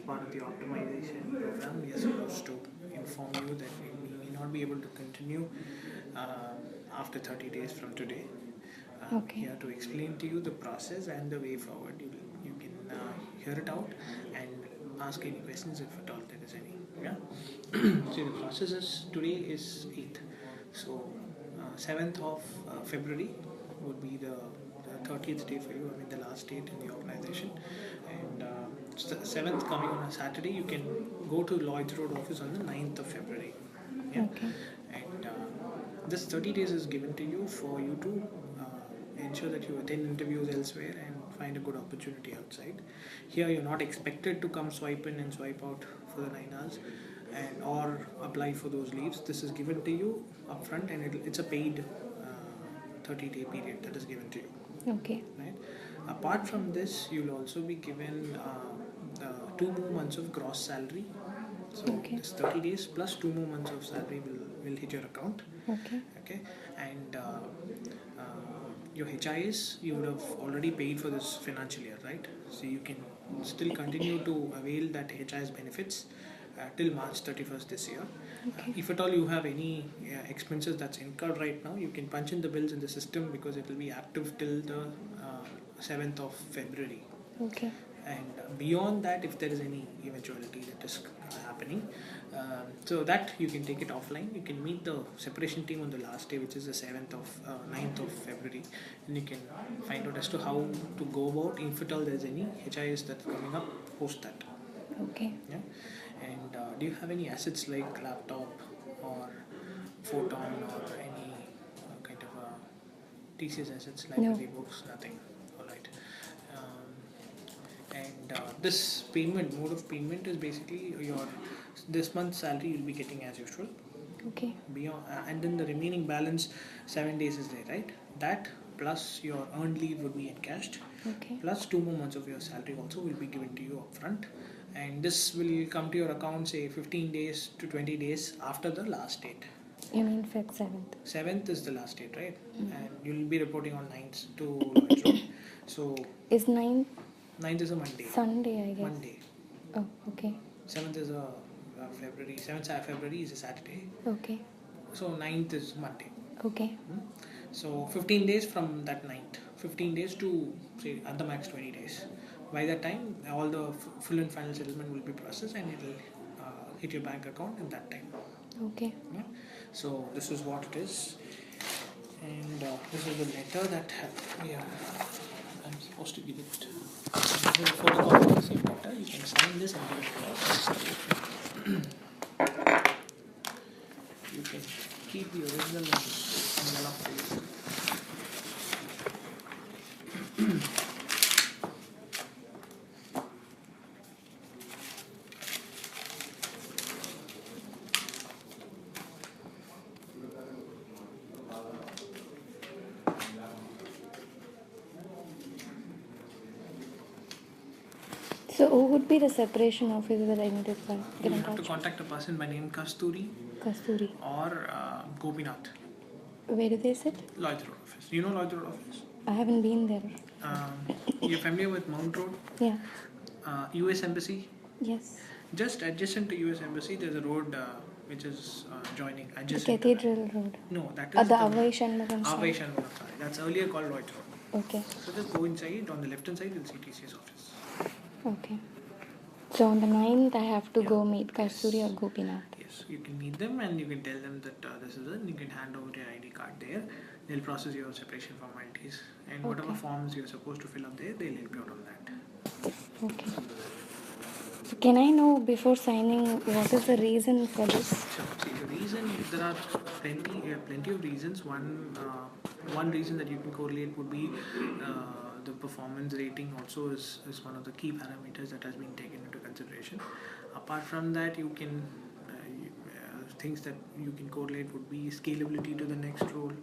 part of the optimization program, we are supposed to inform you that we may not be able to continue after 30 days from today. Here to explain to you the process and the way forward. You can hear it out and ask any questions if at all there is any. Yeah. So the process is today is 8th. So 7th of February would be the 30th day for you. I mean the last date in the organization. And 7th coming on a Saturday, you can go to Lloyd's Road office on the 9th of February. Yeah. And this 30 days is given to you for you to ensure that you attend interviews elsewhere and find a good opportunity outside. Here you're not expected to come swipe in and swipe out for the 9 hours and or apply for those leaves. This is given to you upfront, and it's a paid 30-day period that is given to you. Okay. Right. Apart from this, you'll also be given 2 more months of gross salary. So this 30 days plus 2 more months of salary will hit your account. Okay. And your HIS, you would have already paid for this financial year, right? So you can still continue to avail that HIS benefits till March 31st this year. If at all you have any expenses that's incurred right now, you can punch in the bills in the system because it will be active till the 7th of February. Okay. And beyond that, if there is any eventuality that is happening, so that you can take it offline. You can meet the separation team on the last day, which is the 9th of February, and you can find out as to how to go about if at all there is any HIS that's coming up post that. Okay. Yeah. And do you have any assets like laptop or photon or any kind of TCS assets, library books? Nothing. All right. And this mode of payment is basically this month's salary you'll be getting as usual. Okay. Beyond, and then the remaining balance 7 days is there, right? That plus your earned leave would be encashed. Okay. Plus 2 more months of your salary also will be given to you upfront. And this will come to your account, say 15 days to 20 days after the last date. You mean Feb 7th? 7th is the last date, right? And you'll be reporting on 9th to Lloyd's Road. So is 9th? 9th is a Monday. Sunday, I guess. Monday. Oh, okay. 7th is a February. 7th February is a Saturday. Okay. So 9th is Monday. Okay. So 15 days from that 9th. 15 days to, say, at the max 20 days. By that time, all the full and final settlement will be processed and it will hit your bank account in that time. Okay. Yeah? So this is what it is. And this is the letter that I'm supposed to give it. This is a photocopy of the same letter. You can sign this and give it to us. You can keep the original in yellow face. So who would be the separation officer that I need to get You in have touch? to contact a person by name Kasturi or Gopinath. Where do they sit? Lloyd's Road office. You know Lloyd's Road office? I haven't been there. You're familiar with Mount Road? Yeah. US Embassy? Yes. Just adjacent to US Embassy, there's a road which is joining. The Cathedral Road. No, that is the Avai Shanmugam Avai Shanmugam. That's earlier called Lloyd's Road. Okay. So just go inside. On the left hand side, you'll see TCS office. Okay. So on the 9th, I have to go meet Kasturi or Gopinath. Yes, you can meet them and you can tell them that this is it. You can hand over your ID card there. They'll process your separation formalities. And whatever forms you're supposed to fill up there, they'll help you out on that. Okay. So can I know before signing what is the reason for this? Sure. See, the reason, there are plenty of reasons. One reason that you can correlate would be the performance rating also is one of the key parameters that has been taken into consideration. Apart from that, you can things that you can correlate would be scalability to the next role,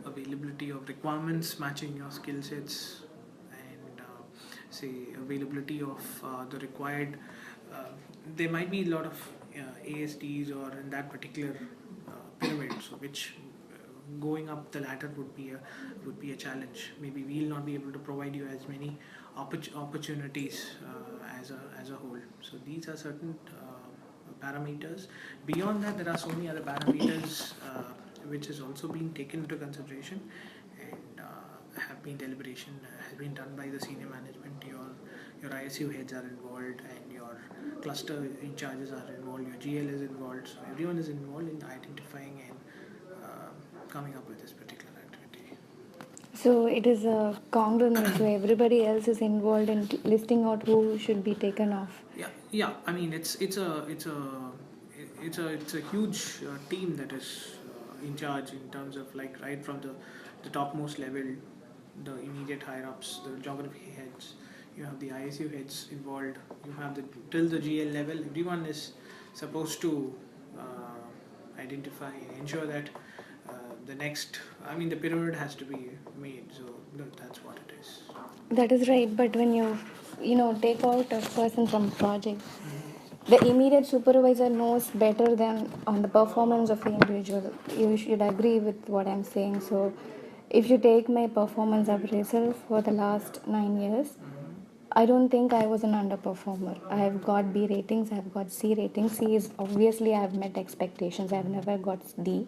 availability of requirements matching your skill sets, and say availability of the required. There might be a lot of ASTs or in that particular pyramid, so which going up the ladder would be a challenge. Maybe we'll not be able to provide you as many opportunities as a whole. So these are certain parameters. Beyond that, there are so many other parameters which has also been taken into consideration, and have been deliberation has been done by the senior management. Your ISU heads are involved, and your cluster in charges are involved. Your GL is involved. So everyone is involved in identifying and coming up with this particular activity. So it is a conglomerate. So everybody else is involved in listing out who should be taken off. Yeah. I mean, it's a huge team that is in charge in terms of, like, right from the topmost level, the immediate higher ups, the geography heads. You have the ISU heads involved. You have till the GL level. Everyone is supposed to identify and ensure that the next. I mean, the pyramid has to be made. So that's what it is. That is right. But when you take out a person from a project, the immediate supervisor knows better than on the performance of the individual. You should agree with what I'm saying. So if you take my performance appraisal for the last 9 years, I don't think I was an underperformer. I have got B ratings, I have got C ratings. C is obviously I have met expectations. I have never got D.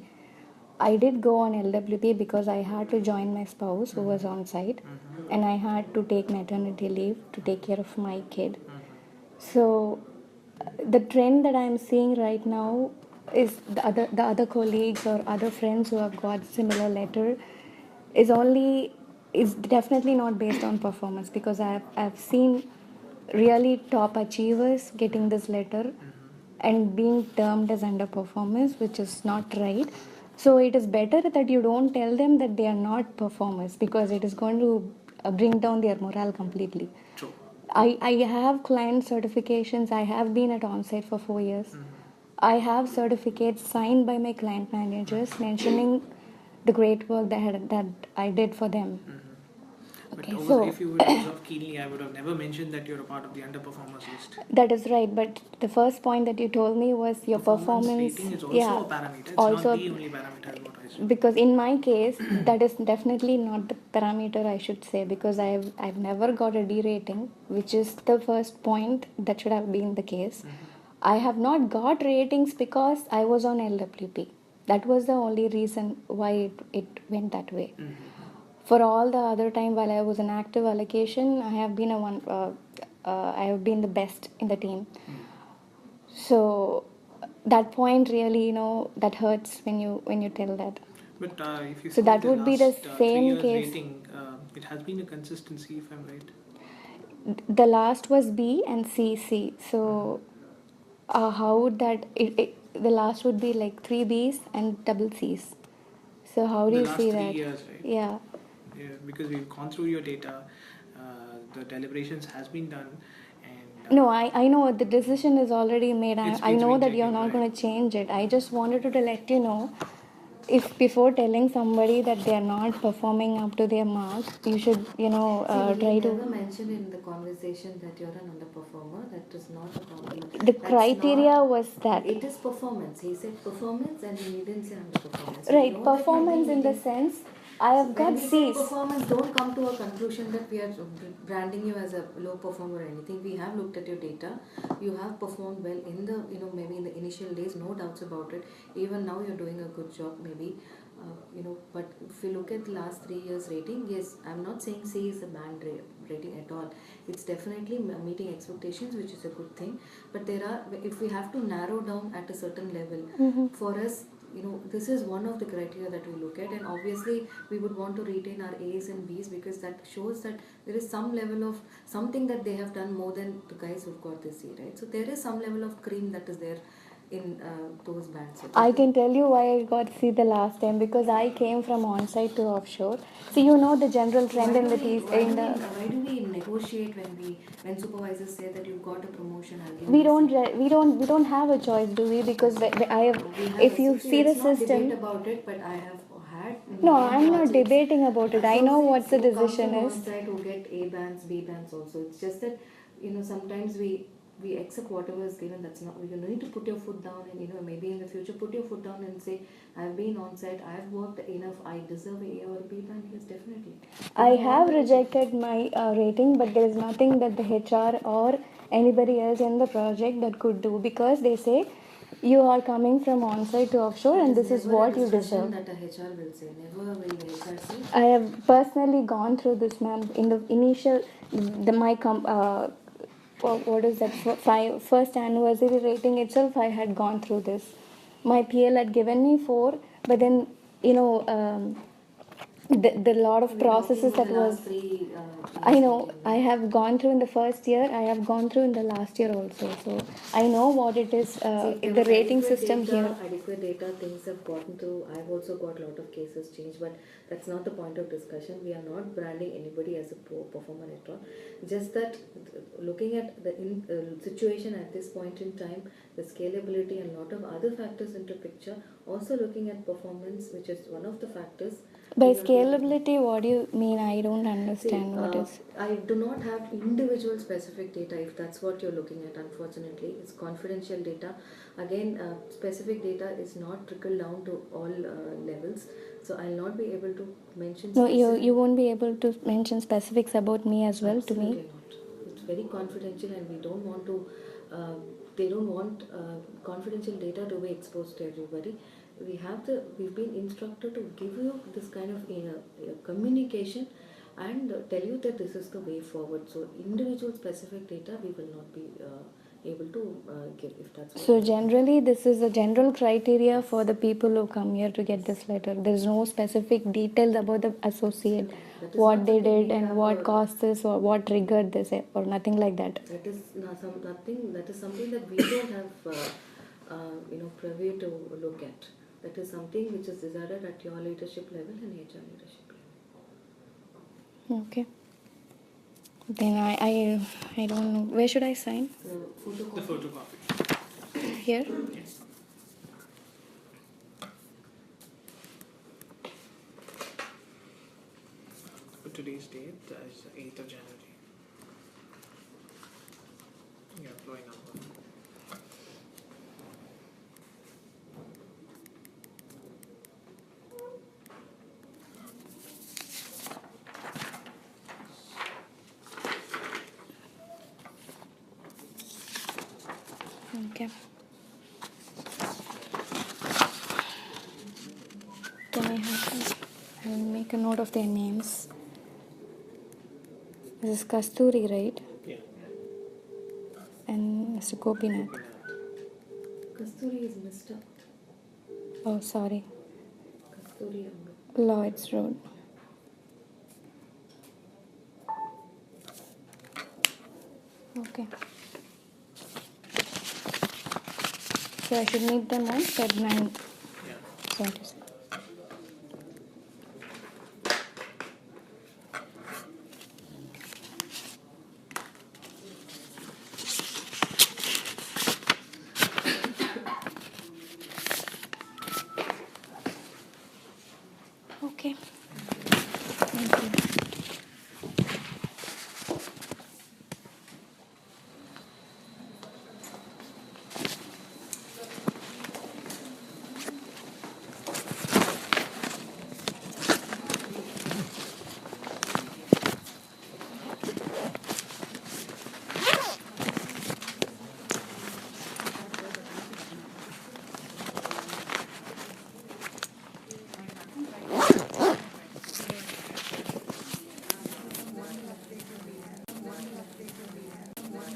I did go on LWP because I had to join my spouse who was on site, and I had to take maternity leave to take care of my kid. So the trend that I'm seeing right now is the other colleagues or other friends who have got similar letter is definitely not based on performance, because I've seen really top achievers getting this letter and being termed as underperformance, which is not right. So it is better that you don't tell them that they are not performers, because it is going to bring down their morale completely. True. I have client certifications. I have been at onsite for 4 years. I have certificates signed by my client managers mentioning the great work that I did for them. But Okay, so if you would observe keenly, I would have never mentioned that you're a part of the underperformers list. That is right, but the first point that you told me was your performance rating is also a parameter. It's also not the only parameter, is what I said. Because in my case, that is definitely not the parameter, I should say, because I've never got a D rating, which is the first point that should have been the case. I have not got ratings because I was on LWP. That was the only reason why it went that way. For all the other time while I was an active allocation, I have been I have been the best in the team. So that point really, that hurts when you tell that. But if you so that would be the same case. Rating, it has been a consistency, if I'm right. The last was B and C. So how would that? The last would be like 3 Bs and double Cs. So how do you see that? 3 years, right? Yeah. Because we've gone through your data, the deliberations has been done, and no, I know the decision is already made. I know that you're not going to change it. I just wanted to let you know, if before telling somebody that they are not performing up to their mark, you should try to. Never mentioned in the conversation that you're an underperformer. That is not a problem. The criteria was that it is performance. He said performance, and he didn't say underperformance. Right, performance in the sense I have got C's. Performance, don't come to a conclusion that we are branding you as a low performer or anything. We have looked at your data. You have performed well in the maybe in the initial days, no doubts about it. Even now you're doing a good job, maybe. But if you look at the last 3 years rating, yes, I'm not saying C is a bad rating at all. It's definitely meeting expectations, which is a good thing. But if we have to narrow down at a certain level, for us, this is one of the criteria that we look at, and obviously we would want to retain our A's and B's, because that shows that there is some level of something that they have done more than the guys who've got this C, right? So there is some level of cream that is there in those bands. I can tell you why I got C the last time, because I came from on-site to offshore. So the general trend in the why do we negotiate when supervisors say that you got a promotion? We don't have a choice, do we? Because if you see the system. Debate about it, but I have had. No, I'm not debating about it. I know what the decision is. On-site who get A bands, B bands also. It's just that sometimes we we accept whatever is given. That's not, you need to put your foot down, and maybe in the future put your foot down and say, I've been on site, I've worked enough, I deserve a A or a B band. Yes, definitely. I have rejected my rating, but there is nothing that the HR or anybody else in the project that could do, because they say you are coming from on-site to offshore and this is what you deserve. That a HR will say. Never will the HR say. I have personally gone through this, ma'am. In the initial, what is that, first anniversary rating itself, I had gone through this. My PL had given me 4, but then, the lot of processes that was, I know, I have gone through in the first year, I have gone through in the last year also, so I know what it is, the rating system here. Adequate data, things have gotten through. I've also got a lot of cases changed, but that's not the point of discussion. We are not branding anybody as a poor performer at all. Just that looking at the situation at this point in time, the scalability and a lot of other factors into picture, also looking at performance, which is one of the factors. By scalability, what do you mean? I don't understand. What is? I do not have individual specific data, if that's what you're looking at. Unfortunately, it's confidential data. Again, specific data is not trickled down to all levels, so I'll not be able to mention. No, you won't be able to mention specifics about me as well. Absolutely to me. Not. It's very confidential, and we don't want to. They don't want confidential data to be exposed to everybody. We've been instructed to give you this kind of communication and tell you that this is the way forward. So individual specific data we will not be able to give, if that's what. So generally this is a general criteria for the people who come here to get this letter. There is no specific details about the associate, what they did and what caused this or what triggered this or nothing like that. That is nothing. That is something that we don't have privy to look at. That is something which is decided at your leadership level and HR leadership level. Okay. Then I don't know. Where should I sign? The photocopy. The photocopy. Here? Yes. For today's date is 8th of January. Your employee number. Okay. Can I have I will make a note of their names. This is Kasturi, right? Yeah. And Mr. Gopinath. Kasturi is Mr. Oh, sorry. Kasturi Lloyd's Road. Okay. So I should meet them on Feb 9. Yeah. 27.